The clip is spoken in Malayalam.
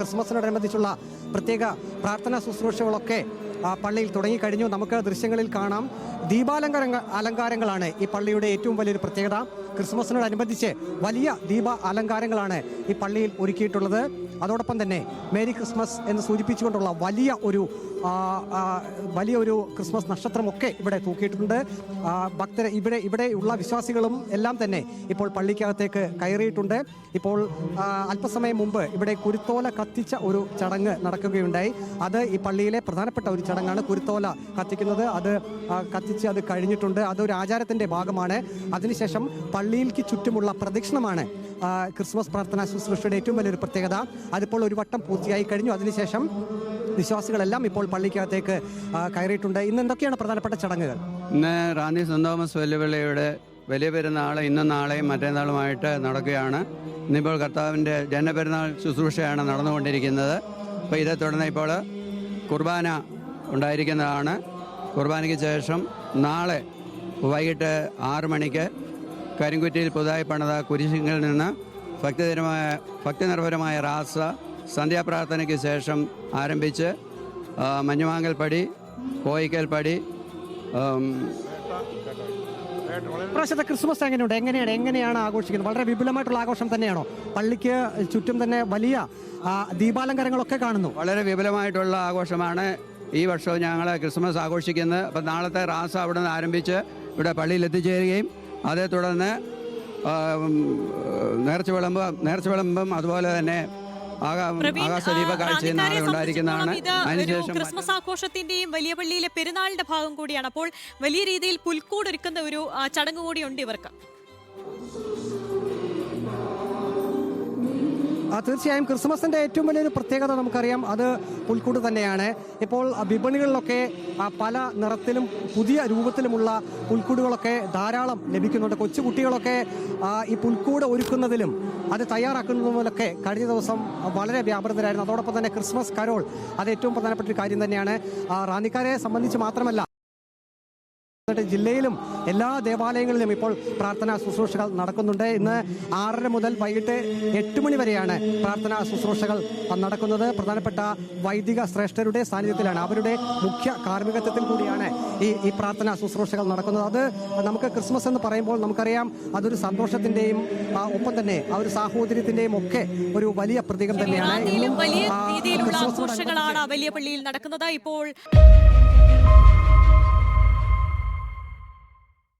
ക്രിസ്മസിനോടനുബന്ധിച്ചുള്ള പ്രത്യേക പ്രാർത്ഥനാ ശുശ്രൂഷകളൊക്കെ പള്ളിയിൽ തുടങ്ങിക്കഴിഞ്ഞു. നമുക്ക് ദൃശ്യങ്ങളിൽ കാണാം. അലങ്കാരങ്ങളാണ് ഈ പള്ളിയുടെ ഏറ്റവും വലിയൊരു പ്രത്യേകത. ക്രിസ്മസിനോടനുബന്ധിച്ച് വലിയ ദീപ അലങ്കാരങ്ങളാണ് ഈ പള്ളിയിൽ ഒരുക്കിയിട്ടുള്ളത്. അതോടൊപ്പം തന്നെ മേരി ക്രിസ്മസ് എന്ന് സൂചിപ്പിച്ചുകൊണ്ടുള്ള വലിയൊരു ക്രിസ്മസ് നക്ഷത്രമൊക്കെ ഇവിടെ തൂക്കിയിട്ടുണ്ട്. ഭക്തർ ഇവിടെയുള്ള വിശ്വാസികളും എല്ലാം തന്നെ ഇപ്പോൾ പള്ളിക്കകത്തേക്ക് കയറിയിട്ടുണ്ട്. ഇപ്പോൾ അല്പസമയം മുമ്പ് ഇവിടെ കുരുത്തോല കത്തിച്ച ഒരു ചടങ്ങ് നടക്കുകയുണ്ടായി. അത് ഈ പള്ളിയിലെ പ്രധാനപ്പെട്ട ഒരു ചടങ്ങാണ്. കുരുത്തോല കത്തിക്കുന്നത് അത് കഴിഞ്ഞിട്ടുണ്ട്. അതൊരു ആചാരത്തിൻ്റെ ഭാഗമാണ്. അതിനുശേഷം പള്ളിയിലേക്ക് ചുറ്റുമുള്ള പ്രദക്ഷിണമാണ് ക്രിസ്മസ് പ്രാർത്ഥനാ ശുശ്രൂഷയുടെ ഏറ്റവും വലിയൊരു പ്രത്യേകത. അതിപ്പോൾ ഒരു വട്ടം പൂർത്തിയായി കഴിഞ്ഞു. അതിനുശേഷം വിശ്വാസികളെല്ലാം ഇപ്പോൾ പള്ളിക്കകത്തേക്ക് കയറിയിട്ടുണ്ട്. ഇന്ന് എന്തൊക്കെയാണ് പ്രധാനപ്പെട്ട ചടങ്ങുകൾ? ഇന്ന് റാന്നി സെന്റ് തോമസ് വെല്ലുവിളിയുടെ വലിയ പെരുന്നാൾ ഇന്നും നാളെയും മറ്റന്നാളുമായിട്ട് നടക്കുകയാണ്. ഇന്നിപ്പോൾ കർത്താവിൻ്റെ ജനപെരുന്നാൾ ശുശ്രൂഷയാണ് നടന്നുകൊണ്ടിരിക്കുന്നത്. അപ്പോൾ ഇതേ തുടർന്ന് ഇപ്പോൾ കുർബാന ഉണ്ടായിരിക്കുന്നതാണ്. കുർബാനയ്ക്ക് ശേഷം നാളെ വൈകിട്ട് 6 മണിക്ക് കരിങ്കുറ്റിയിൽ പുതുതായി പണിത കുരിശിങ്കിൽ നിന്ന് ഭക്തിനിർഭരമായ റാസ സന്ധ്യാപ്രാർത്ഥനയ്ക്ക് ശേഷം ആരംഭിച്ച് മഞ്ഞുമാങ്കൽ പടി, കോയിക്കൽ പടി. പ്രാവശ്യത്തെ ക്രിസ്മസ് എങ്ങനെയാണ് ആഘോഷിക്കുന്നത്? വളരെ വിപുലമായിട്ടുള്ള ആഘോഷം തന്നെയാണോ? പള്ളിക്ക് ചുറ്റും തന്നെ വലിയ ദീപാലങ്കാരങ്ങളൊക്കെ കാണുന്നു. വളരെ വിപുലമായിട്ടുള്ള ആഘോഷമാണ് ഈ വർഷവും ഞങ്ങൾ ക്രിസ്മസ് ആഘോഷിക്കുന്നത്. അപ്പം നാളത്തെ റാസ അവിടെ നിന്ന് ആരംഭിച്ച് ഇവിടെ പള്ളിയിൽ എത്തിച്ചേരുകയും അതേ തുടർന്ന് നേർച്ച വിളമ്പും അതുപോലെ തന്നെ ആകാശദീപ കാഴ്ചയും നാളെ ഉണ്ടായിരിക്കുന്നതാണ്. അതിനുശേഷം ക്രിസ്മസ് ആഘോഷത്തിന്റെയും വലിയ പള്ളിയിലെ പെരുന്നാളിന്റെ ഭാഗം കൂടിയാണ്. അപ്പോൾ വലിയ രീതിയിൽ പുൽക്കൂട് ഒരുക്കുന്ന ഒരു ചടങ്ങ് കൂടിയുണ്ട് ഇവർക്ക്. തീർച്ചയായും ക്രിസ്മസിൻ്റെ ഏറ്റവും വലിയൊരു പ്രത്യേകത നമുക്കറിയാം, അത് പുൽക്കൂട് തന്നെയാണ്. ഇപ്പോൾ വിപണികളിലൊക്കെ പല നിറത്തിലും പുതിയ രൂപത്തിലുമുള്ള പുൽക്കൂടുകളൊക്കെ ധാരാളം ലഭിക്കുന്നുണ്ട്. കൊച്ചുകുട്ടികളൊക്കെ ഈ പുൽക്കൂട് ഒരുക്കുന്നതിലും അത് തയ്യാറാക്കുന്നതിലൊക്കെ കഴിഞ്ഞ ദിവസം വളരെ വ്യാപൃതരായിരുന്നു. അതോടൊപ്പം തന്നെ ക്രിസ്മസ് കരോൾ അത് ഏറ്റവും പ്രധാനപ്പെട്ട ഒരു കാര്യം തന്നെയാണ്. റാന്നിക്കാരെ സംബന്ധിച്ച് മാത്രമല്ല, ജില്ലയിലും എല്ലാ ദേവാലയങ്ങളിലും ഇപ്പോൾ പ്രാർത്ഥനാ ശുശ്രൂഷകൾ നടക്കുന്നുണ്ട്. ഇന്ന് 6:30 മുതൽ വൈകിട്ട് 8 മണി വരെയാണ് പ്രാർത്ഥനാ ശുശ്രൂഷകൾ നടക്കുന്നത്. പ്രധാനപ്പെട്ട വൈദിക ശ്രേഷ്ഠരുടെ സാന്നിധ്യത്തിലാണ്, അവരുടെ മുഖ്യ കാർമ്മികത്വത്തിൽ കൂടിയാണ് ഈ പ്രാർത്ഥനാ ശുശ്രൂഷകൾ നടക്കുന്നത്. അത് നമുക്ക് ക്രിസ്മസ് എന്ന് പറയുമ്പോൾ നമുക്കറിയാം, അതൊരു സന്തോഷത്തിന്റെയും ഒപ്പം തന്നെ ആ ഒരു സാഹോദര്യത്തിന്റെയും ഒക്കെ ഒരു വലിയ പ്രതീകം തന്നെയാണ്. വലിയ രീതിയിലുള്ള ആഘോഷങ്ങളാണ് വലിയ പള്ളിയിൽ നടക്കുന്നത് ഇപ്പോൾ.